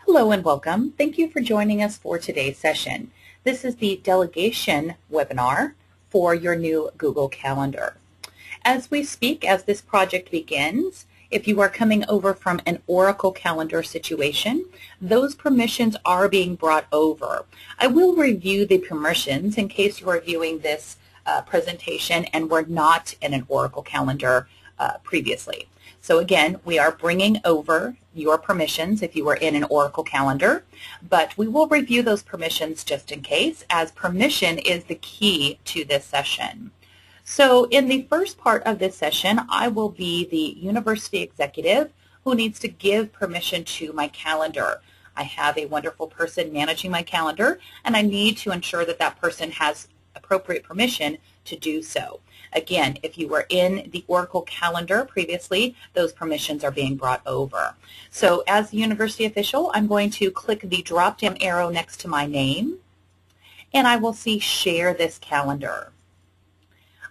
Hello and welcome. Thank you for joining us for today's session. This is the delegation webinar for your new Google Calendar. As we speak, as this project begins, if you are coming over from an Oracle Calendar situation, those permissions are being brought over. I will review the permissions in case you are viewing this presentation and were not in an Oracle Calendar previously. So again, we are bringing over your permissions if you were in an Oracle Calendar, but we will review those permissions just in case, as permission is the key to this session. So in the first part of this session, I will be the university executive who needs to give permission to my calendar. I have a wonderful person managing my calendar, and I need to ensure that that person has appropriate permission to do so. Again, if you were in the Oracle Calendar previously, those permissions are being brought over. So as the university official, I'm going to click the drop-down arrow next to my name, and I will see Share this calendar.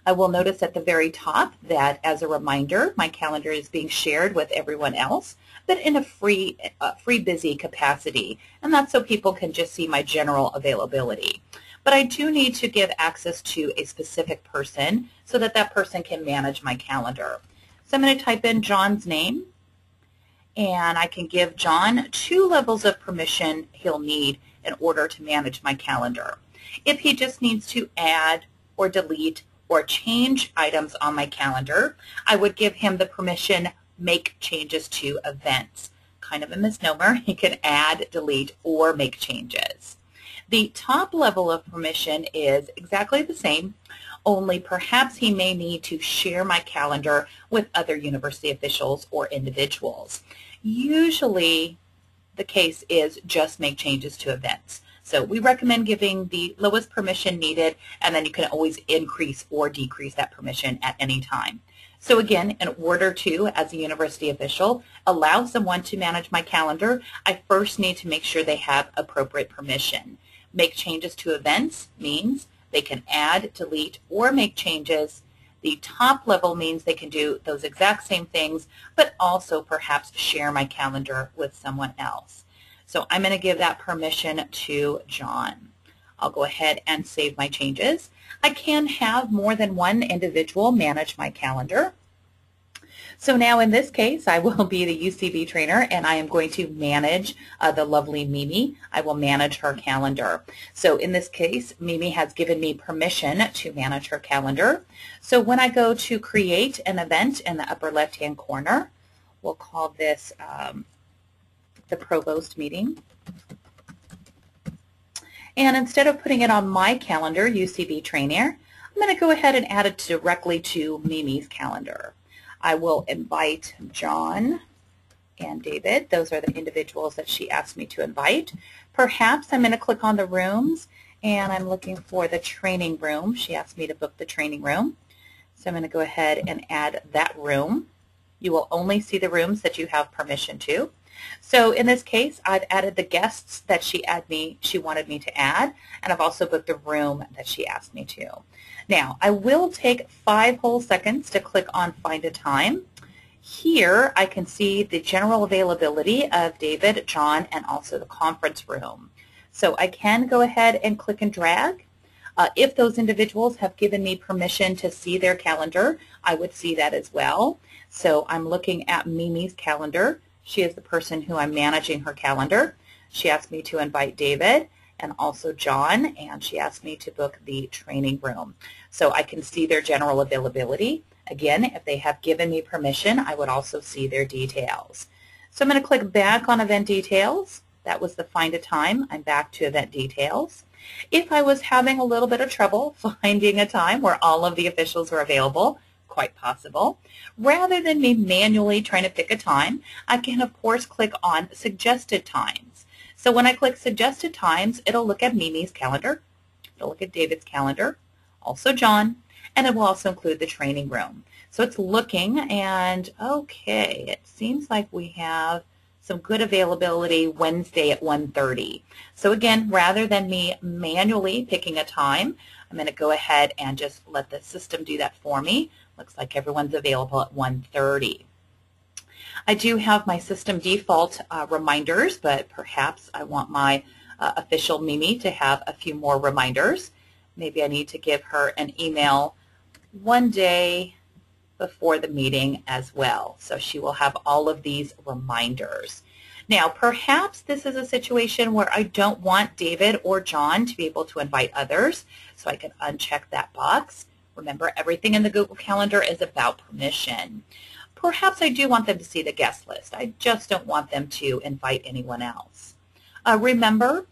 I will notice at the very top that, as a reminder, my calendar is being shared with everyone else, but in a free busy capacity, and that's so people can just see my general availability. But I do need to give access to a specific person so that that person can manage my calendar. So I'm going to type in John's name, and I can give John 2 levels of permission he'll need in order to manage my calendar. If he just needs to add or delete or change items on my calendar, I would give him the permission make changes to events. Kind of a misnomer. He can add, delete, or make changes. The top level of permission is exactly the same, only perhaps he may need to share my calendar with other university officials or individuals. Usually the case is just make changes to events. So we recommend giving the lowest permission needed, and then you can always increase or decrease that permission at any time. So again, in order to, as a university official, allow someone to manage my calendar, I first need to make sure they have appropriate permission. Make changes to events means they can add, delete, or make changes. The top level means they can do those exact same things, but also perhaps share my calendar with someone else. So I'm going to give that permission to John. I'll go ahead and save my changes. I can have more than one individual manage my calendar. So now in this case, I will be the UCB trainer, and I am going to manage the lovely Mimi. I will manage her calendar. So in this case, Mimi has given me permission to manage her calendar. So when I go to create an event in the upper left-hand corner, we'll call this the provost meeting. And instead of putting it on my calendar, UCB trainer, I'm going to go ahead and add it directly to Mimi's calendar. I will invite John and David. Those are the individuals that she asked me to invite. Perhaps I'm going to click on the rooms, and I'm looking for the training room. She asked me to book the training room. So I'm going to go ahead and add that room. You will only see the rooms that you have permission to. So in this case, I've added the guests that she wanted me to add, and I've also booked the room that she asked me to. Now, I will take 5 whole seconds to click on Find a Time. Here, I can see the general availability of David, John, and also the conference room. So I can go ahead and click and drag. If those individuals have given me permission to see their calendar, I would see that as well. So I'm looking at Mimi's calendar. She is the person who I'm managing her calendar. She asked me to invite David and also John, and she asked me to book the training room. So I can see their general availability. Again, if they have given me permission, I would also see their details. So I'm going to click back on Event Details. That was the Find a Time. I'm back to Event Details. If I was having a little bit of trouble finding a time where all of the officials were available, quite possible, rather than me manually trying to pick a time, I can of course click on Suggested Times. So when I click Suggested Times, it'll look at Mimi's calendar, it'll look at David's calendar, also John, and it will also include the training room. So it's looking, and okay, it seems like we have some good availability Wednesday at 1:30. So again, rather than me manually picking a time, I'm going to go ahead and just let the system do that for me. Looks like everyone's available at 1:30. I do have my system default reminders, but perhaps I want my official Mimi to have a few more reminders. Maybe I need to give her an email one day before the meeting as well. So she will have all of these reminders. Now, perhaps this is a situation where I don't want David or John to be able to invite others, so I can uncheck that box. Remember, everything in the Google Calendar is about permission. Perhaps I do want them to see the guest list. I just don't want them to invite anyone else. Remember,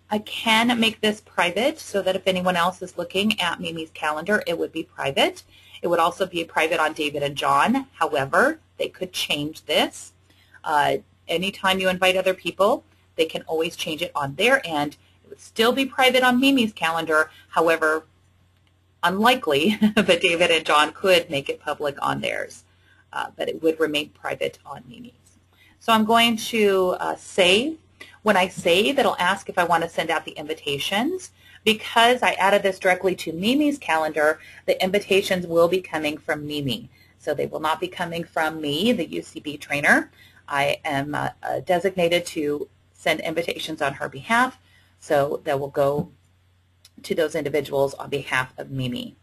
I can make this private so that if anyone else is looking at Mimi's calendar, it would be private. It would also be private on David and John. However, they could change this. Anytime you invite other people, they can always change it on their end. It would still be private on Mimi's calendar. However, unlikely that David and John could make it public on theirs, but it would remain private on Mimi's. So I'm going to save. When I save, it'll ask if I want to send out the invitations. Because I added this directly to Mimi's calendar, the invitations will be coming from Mimi. So they will not be coming from me, the UCB trainer. I am designated to send invitations on her behalf, so they will go to those individuals on behalf of Mimi.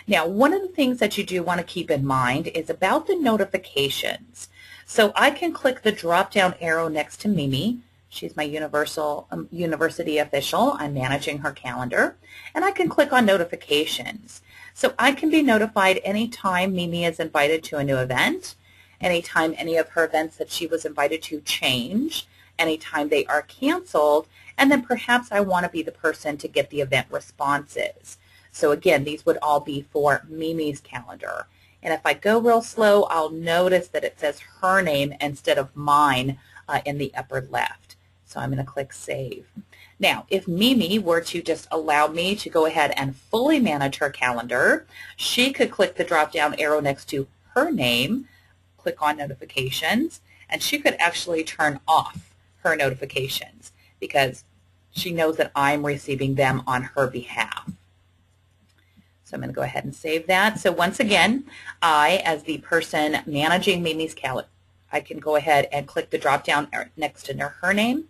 Now, one of the things that you do want to keep in mind is about the notifications. So I can click the drop-down arrow next to Mimi. She's my university official. I'm managing her calendar. And I can click on notifications. So I can be notified anytime Mimi is invited to a new event, anytime any of her events that she was invited to change, anytime they are canceled, and then perhaps I want to be the person to get the event responses. So again, these would all be for Mimi's calendar. And if I go real slow, I'll notice that it says her name instead of mine in the upper left. So I'm going to click Save. Now, if Mimi were to just allow me to go ahead and fully manage her calendar, she could click the drop-down arrow next to her name, click on Notifications, and she could actually turn off her notifications because she knows that I'm receiving them on her behalf. So I'm going to go ahead and save that. So once again, I, as the person managing Mimi's calendar, I can go ahead and click the drop-down next to her name.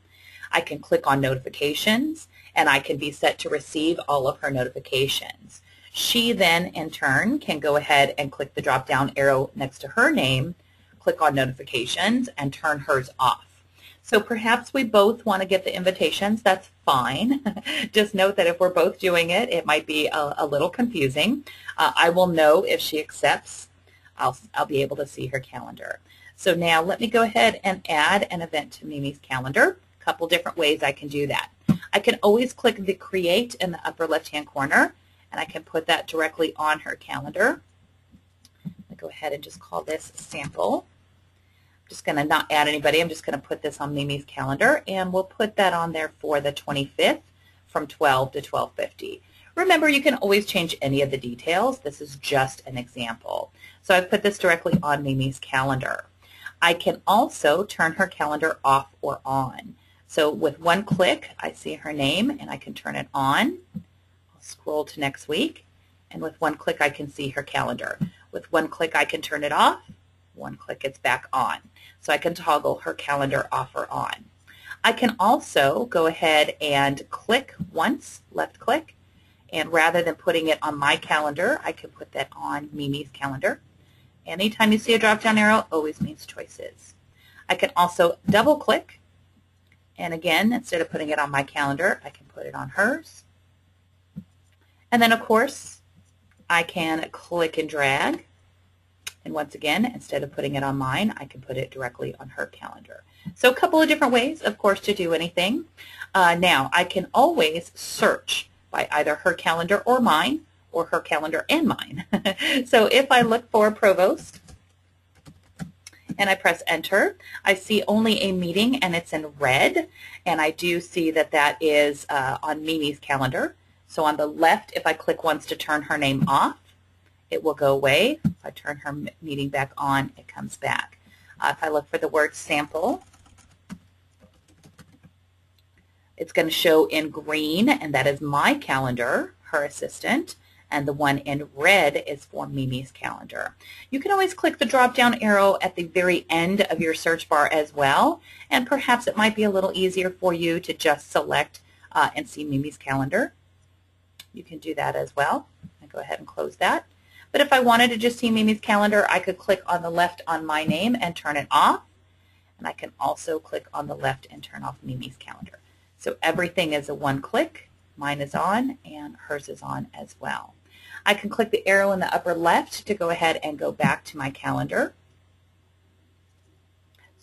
I can click on Notifications, and I can be set to receive all of her notifications. She then, in turn, can go ahead and click the drop-down arrow next to her name, click on Notifications, and turn hers off. So perhaps we both want to get the invitations. That's fine. Just note that if we're both doing it, it might be a little confusing. I will know if she accepts. I'll be able to see her calendar. So now let me go ahead and add an event to Mimi's calendar. A couple different ways I can do that. I can always click the Create in the upper left-hand corner, and I can put that directly on her calendar. I'll go ahead and just call this Sample. I'm just going to not add anybody. I'm just going to put this on Mimi's calendar, and we'll put that on there for the 25th from 12 to 12:50. Remember, you can always change any of the details. This is just an example. So I've put this directly on Mimi's calendar. I can also turn her calendar off or on. So with one click, I see her name, and I can turn it on. I'll scroll to next week, and with one click, I can see her calendar. With one click, I can turn it off. One click, it's back on. So I can toggle her calendar off or on. I can also go ahead and click once, left click, and rather than putting it on my calendar, I can put that on Mimi's calendar. Anytime you see a drop-down arrow, always means choices. I can also double-click, and again, instead of putting it on my calendar, I can put it on hers. And then, of course, I can click and drag, and once again, instead of putting it on mine, I can put it directly on her calendar. So a couple of different ways, of course, to do anything. Now, I can always search by either her calendar or mine, or her calendar and mine. So if I look for Provost and I press Enter, I see only a meeting and it's in red, and I do see that that is on Mimi's calendar. So on the left, if I click once to turn her name off, it will go away. If I turn her meeting back on, it comes back. If I look for the word Sample, it's going to show in green, and that is my calendar, her assistant. and the one in red is for Mimi's calendar. You can always click the drop-down arrow at the very end of your search bar as well, and perhaps it might be a little easier for you to just select and see Mimi's calendar. You can do that as well. I go ahead and close that. But if I wanted to just see Mimi's calendar, I could click on the left on my name and turn it off. And I can also click on the left and turn off Mimi's calendar. So everything is a one click. Mine is on and hers is on as well. I can click the arrow in the upper left to go ahead and go back to my calendar.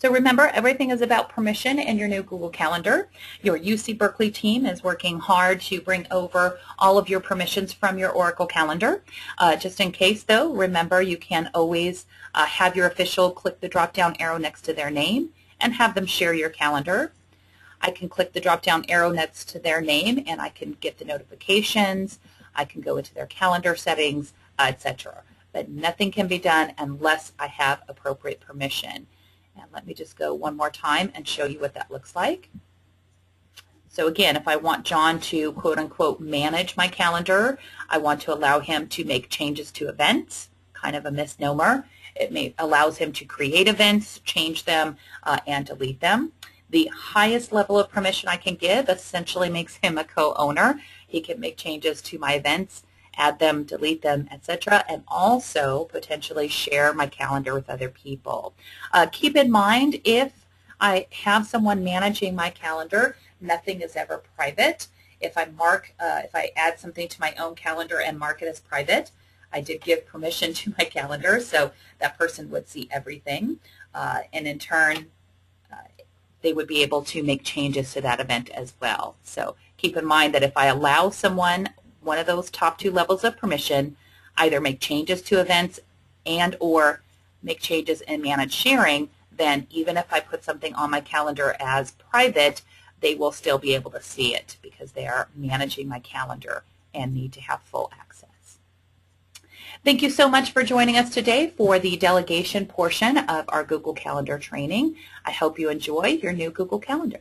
So remember, everything is about permission in your new Google Calendar. Your UC Berkeley team is working hard to bring over all of your permissions from your Oracle Calendar. Just in case, though, remember you can always have your official click the drop-down arrow next to their name and have them share your calendar. I can click the drop-down arrow next to their name and I can get the notifications. I can go into their calendar settings, etc. But nothing can be done unless I have appropriate permission. And let me just go one more time and show you what that looks like. So again, if I want John to quote-unquote manage my calendar, I want to allow him to make changes to events, kind of a misnomer. It allows him to create events, change them, and delete them. The highest level of permission I can give essentially makes him a co-owner. He can make changes to my events, add them, delete them, etc., and also potentially share my calendar with other people. Keep in mind, if I have someone managing my calendar, nothing is ever private. If I add something to my own calendar and mark it as private, I did give permission to my calendar, so that person would see everything, and in turn, they would be able to make changes to that event as well. So keep in mind that if I allow someone one of those top two levels of permission, either make changes to events and or make changes and manage sharing, then even if I put something on my calendar as private, they will still be able to see it because they are managing my calendar and need to have full access. Thank you so much for joining us today for the delegation portion of our Google Calendar training. I hope you enjoy your new Google Calendar.